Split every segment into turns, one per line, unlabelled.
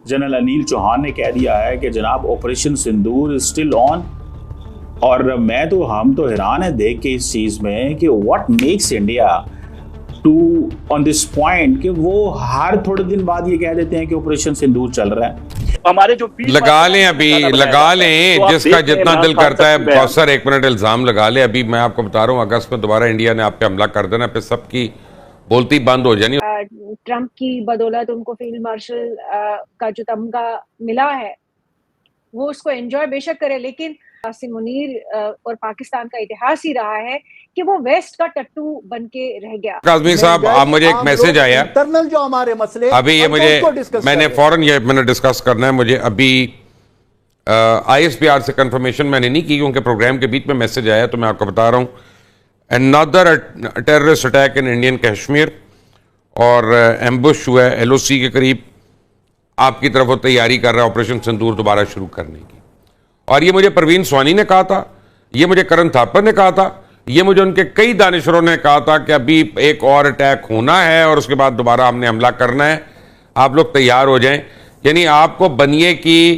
General Anil Chauhan ने कह दिया है कि जनाब operation Sindoor is still on. और हम तो हैरान है देख के इस चीज में कि what makes India to on this point कि वो हर थोड़े दिन बाद ये कह देते हैं कि ऑपरेशन सिंदूर चल रहा है।
हमारे जो
लगा लें
तो
जिसका जितना दिल करता है। कौसर, एक मिनट, इल्जाम लगा ले। अभी मैं आपको बता रहा हूँ, अगस्त में दोबारा इंडिया ने आप पे हमला कर देना, फिर सबकी बोलती बंद हो जानी।
ट्रंप की बदौलत उनको फील्ड मार्शल का जो तमगा मिला है वो उसको एंजॉय बेशक करे, लेकिन आसिम मुनीर और पाकिस्तान का इतिहास ही रहा है कि वो वेस्ट का टट्टू बन के रह गया।
काज़मी साहब, आप मुझे एक मैसेज आया
इंटरनल जो हमारे मसले
अभी, ये मैंने फौरन मैंने डिस्कस करना है। मुझे अभी ISPR से कंफर्मेशन मैंने नहीं की क्योंकि प्रोग्राम के बीच में मैसेज आया, तो मैं आपको बता रहा हूँ। Another terrorist attack in Indian Kashmir, और एम्बुश हुआ है LOC के करीब। आपकी तरफ वो तैयारी कर रहा है ऑपरेशन सिंदूर दोबारा शुरू करने की। और ये मुझे परवीन स्वानी ने कहा था, ये मुझे करण थापर ने कहा था, ये मुझे उनके कई दानिशरों ने कहा था कि अभी एक और अटैक होना है और उसके बाद दोबारा हमने हमला करना है, आप लोग तैयार हो जाएं। यानी आपको बनिए की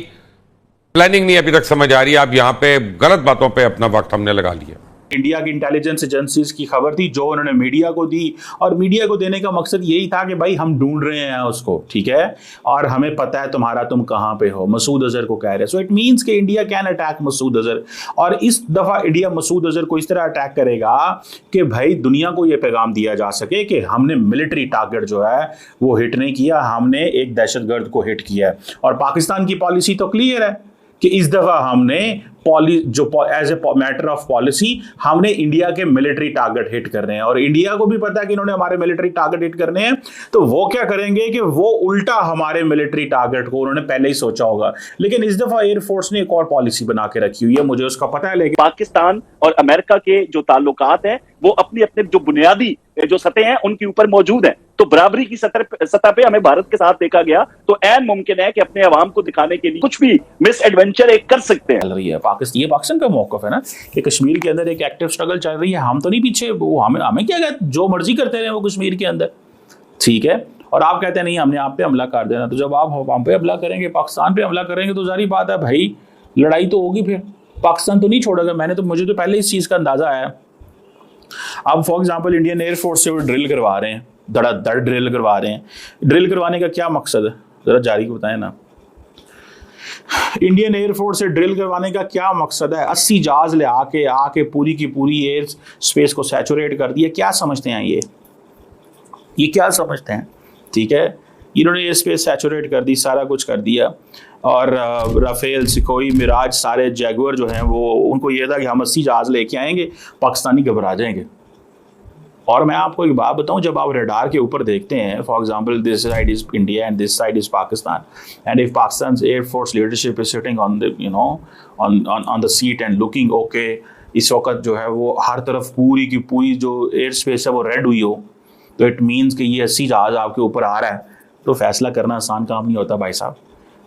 प्लानिंग नहीं अभी तक समझ आ रही। आप यहाँ पे गलत बातों पे अपना वक्त हमने लगा लिया।
इंडिया की इंटेलिजेंस एजेंसीज की खबर थी जो उन्होंने मीडिया को दी, और मीडिया को देने का मकसद यही था कि भाई हम ढूंढ रहे हैं उसको, ठीक है, और हमें पता है तुम कहां पे हो। मसूद अजहर को कह रहे हैं। सो इट मींस कि India can attack Masood Azhar, और इस दफा इंडिया मसूद अजहर को इस तरह अटैक करेगा कि भाई दुनिया को यह पैगाम दिया जा सके कि हमने मिलिट्री टारगेट जो है वो हिट नहीं किया, हमने एक दहशतगर्द को हिट किया है। और पाकिस्तान की पॉलिसी तो क्लियर है कि इस दफा हमने as a matter of policy हमने इंडिया के मिलिट्री टारगेट हिट करने हैं, और इंडिया को भी पता है कि इन्होंने हमारे मिलिट्री टारगेट हिट करने हैं। तो वो क्या करेंगे कि वो उल्टा हमारे मिलिट्री टारगेट को उन्होंने पहले ही सोचा होगा। लेकिन इस दफा एयरफोर्स ने एक और पॉलिसी बना के रखी हुई है, मुझे उसका पता है। लेकिन
पाकिस्तान और अमेरिका के जो ताल्लुकात हैं वो अपनी अपने जो बुनियादी जो सतह हैं उनके ऊपर मौजूद हैं। तो बराबरी की सतह पे हमें भारत के साथ देखा गया, तो ऐन मुमकिन है कि अपने अवाम को दिखाने के लिए कुछ भी मिस एडवेंचर एक कर सकते हैं।
चल रही है ये पाकिस्तान का मौकफ है ना कि कश्मीर के अंदर एक एक्टिव स्ट्रगल चल रही है, हम तो नहीं पीछे, वो हमें क्या कहते, जो मर्जी करते रहे वो कश्मीर के अंदर, ठीक है। और आप कहते हैं नहीं हमने आप पे हमला कर देना। तो जब आप हम पे हमला करेंगे, पाकिस्तान पे हमला करेंगे, तो जारी बात है भाई लड़ाई तो होगी, फिर पाकिस्तान तो नहीं छोड़ेगा। मुझे तो पहले इस चीज का अंदाजा है। अब फॉर एग्जाम्पल इंडियन एयरफोर्स से वो ड्रिल करवा रहे हैं, धड़ाधड़ ड्रिल करवा रहे हैं। ड्रिल करवाने का क्या मकसद है, जरा जारी को बताएं ना। इंडियन एयरफोर्स से ड्रिल करवाने का क्या मकसद है? 80 जहाज ले आके पूरी की पूरी एयर स्पेस को सैचुरेट कर दिया। क्या समझते हैं ये क्या समझते हैं? ठीक है, इन्होंने एयर स्पेस सैचुरेट कर दी, सारा कुछ कर दिया। और राफेल, सिकोई, मिराज, सारे जैगुअर जो हैं वो, उनको ये था कि हम 80 जहाज लेके आएंगे, पाकिस्तानी घबरा जाएंगे। और मैं आपको एक बात बताऊं, जब आप रडार के ऊपर देखते हैं, for example this side is India and this side is Pakistan, and if Pakistan air force leadership is sitting on the on the seat and looking okay, इस वक्त जो है वो हर तरफ पूरी की पूरी जो एयर स्पेस है वो रेड हुई हो, तो इट मीन्स कि ये 80 जहाज आपके ऊपर आ रहा है। तो फैसला करना आसान काम नहीं होता भाई साहब,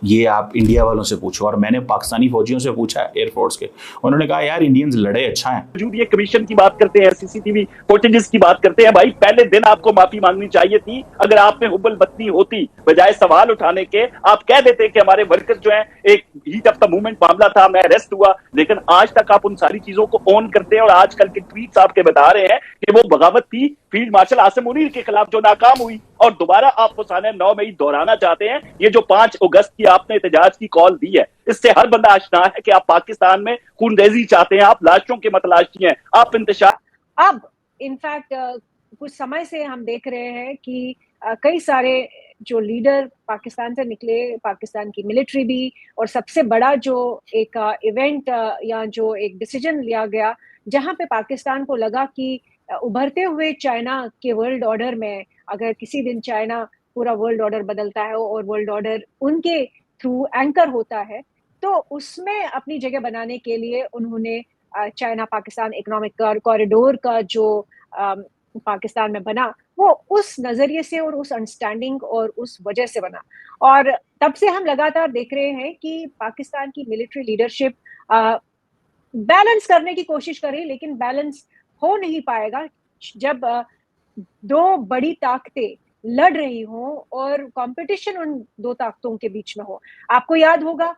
ये आप इंडिया वालों से पूछो। और मैंने पाकिस्तानी फौजियों से पूछा है एयरफोर्स के, उन्होंने कहा यार इंडियंस लड़े अच्छा है।
ये कमीशन की बात करते हैं, CCTV फुटेजेस की बात करते हैं, भाई पहले दिन आपको माफी मांगनी चाहिए थी। अगर आप में हुब्बल बत्ती होती, बजाय सवाल उठाने के आप कह देते कि हमारे वर्कर्स जो हैं, एक हीट ऑफ द मूवमेंट मामला था, मैं अरेस्ट हुआ। लेकिन आज तक आप उन सारी चीजों को ऑन करते हैं, और आजकल के ट्वीट्स आपके बता रहे हैं कि वो बगावत थी फील्ड मार्शल आसिम मुनीर के खिलाफ जो नाकाम हुई, और दोबारा आप वो साने 9 मई दोहराना चाहते हैं। ये जो 5 अगस्त की आपने एहतजाज की कॉल दी है, इससे हर बंदा आशना है कि आप पाकिस्तान में खूनरेजी चाहते हैं, आप लाशों के मतलाशी हैं, आप इंतशार।
अब इनफैक्ट कुछ समय से हम देख रहे हैं कि कई सारे जो लीडर पाकिस्तान से निकले, पाकिस्तान की मिलिट्री भी, और सबसे बड़ा जो एक इवेंट या जो एक डिसीजन लिया गया, जहां पे पाकिस्तान को लगा कि उभरते हुए चाइना के वर्ल्ड ऑर्डर में अगर किसी दिन चाइना पूरा वर्ल्ड ऑर्डर बदलता है और वर्ल्ड ऑर्डर उनके थ्रू एंकर होता है, तो उसमें अपनी जगह बनाने के लिए उन्होंने चाइना पाकिस्तान इकोनॉमिक कॉरिडोर का जो पाकिस्तान में बना, वो उस नजरिए से और उस अंडरस्टैंडिंग और उस वजह से बना। और तब से हम लगातार देख रहे हैं कि पाकिस्तान की मिलिट्री लीडरशिप बैलेंस करने की कोशिश करें, लेकिन बैलेंस हो नहीं पाएगा जब दो बड़ी ताकतें लड़ रही हो और कंपटीशन उन दो ताकतों के बीच में हो। आपको याद होगा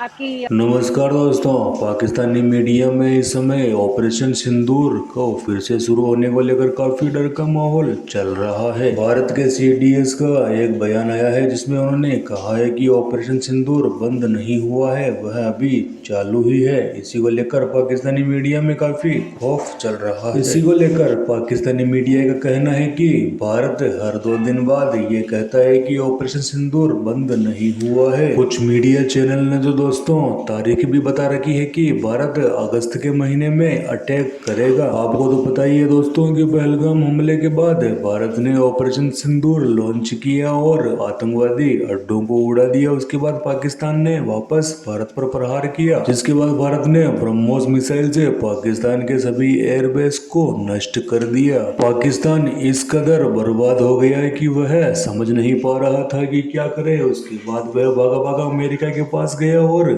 आपकी
नमस्कार दोस्तों, पाकिस्तानी मीडिया में इस समय ऑपरेशन सिंदूर को फिर से शुरू होने को लेकर काफी डर का माहौल चल रहा है। भारत के सीडीएस का एक बयान आया है जिसमें उन्होंने कहा है कि ऑपरेशन सिंदूर बंद नहीं हुआ है, वह अभी चालू ही है। इसी को लेकर पाकिस्तानी मीडिया में काफी खौफ चल रहा है। इसी को लेकर पाकिस्तानी मीडिया का कहना है कि भारत हर 2 दिन बाद ये कहता है कि ऑपरेशन सिंदूर बंद नहीं हुआ है। कुछ मीडिया चैनल ने तो दोस्तों तारीख भी बता रखी है कि भारत अगस्त के महीने में अटैक करेगा। आपको तो पता ही है दोस्तों कि पहलगाम हमले के बाद भारत ने ऑपरेशन सिंदूर लॉन्च किया और आतंकवादी अड्डों को उड़ा दिया। उसके बाद पाकिस्तान ने वापस भारत पर प्रहार किया, जिसके बाद भारत ने ब्रह्मोस मिसाइल से पाकिस्तान के सभी एयरबेस को नष्ट कर दिया। पाकिस्तान इस कदर बर्बाद हो गया है कि वह समझ नहीं पा रहा था कि क्या करे। उसके बाद वह भागा भागा अमेरिका के पास गया और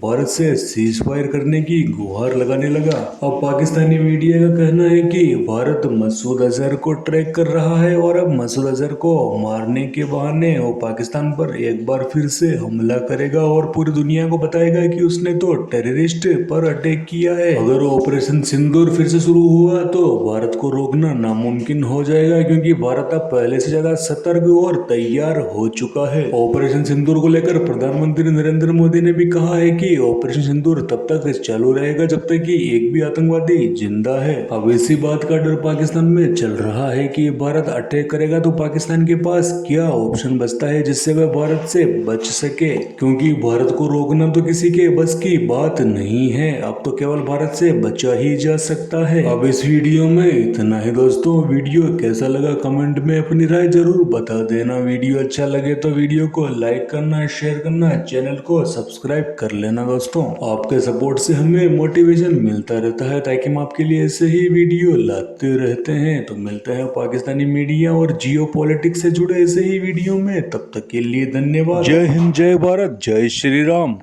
भारत से सीज फायर करने की गुहार लगाने लगा। अब पाकिस्तानी मीडिया का कहना है कि भारत मसूद अजहर को ट्रैक कर रहा है और अब मसूद अजहर को मारने के बहाने वो पाकिस्तान पर एक बार फिर से हमला करेगा और पूरी दुनिया को बताएगा कि उसने तो टेररिस्ट पर अटैक किया है। अगर ऑपरेशन सिंदूर फिर से शुरू हुआ तो भारत को रोकना नामुमकिन हो जाएगा, क्योंकि भारत अब पहले से ज्यादा सतर्क और तैयार हो चुका है। ऑपरेशन सिंदूर को लेकर प्रधानमंत्री नरेंद्र मोदी ने भी कहा है कि ऑपरेशन सिंदूर तब तक चालू रहेगा जब तक कि एक भी आतंकवादी जिंदा है। अब इसी बात का डर पाकिस्तान में चल रहा है कि भारत अटैक करेगा तो पाकिस्तान के पास क्या ऑप्शन बचता है जिससे वह भारत से बच सके, क्योंकि भारत को रोकना तो किसी के बस की बात नहीं है। अब तो केवल भारत से बचा ही जा सकता है। अब इस वीडियो में इतना ही दोस्तों। वीडियो कैसा लगा कमेंट में अपनी राय जरूर बता देना। वीडियो अच्छा लगे तो वीडियो को लाइक करना, शेयर करना, चैनल को सब्सक्राइब कर लेना दोस्तों। आपके सपोर्ट से हमें मोटिवेशन मिलता रहता है ताकि हम आपके लिए ऐसे ही वीडियो लाते रहते हैं। तो मिलते हैं पाकिस्तानी मीडिया और जियो पॉलिटिक्स से जुड़े ऐसे ही वीडियो में। तब तक के लिए धन्यवाद। जय हिंद, जय भारत, जय श्री राम।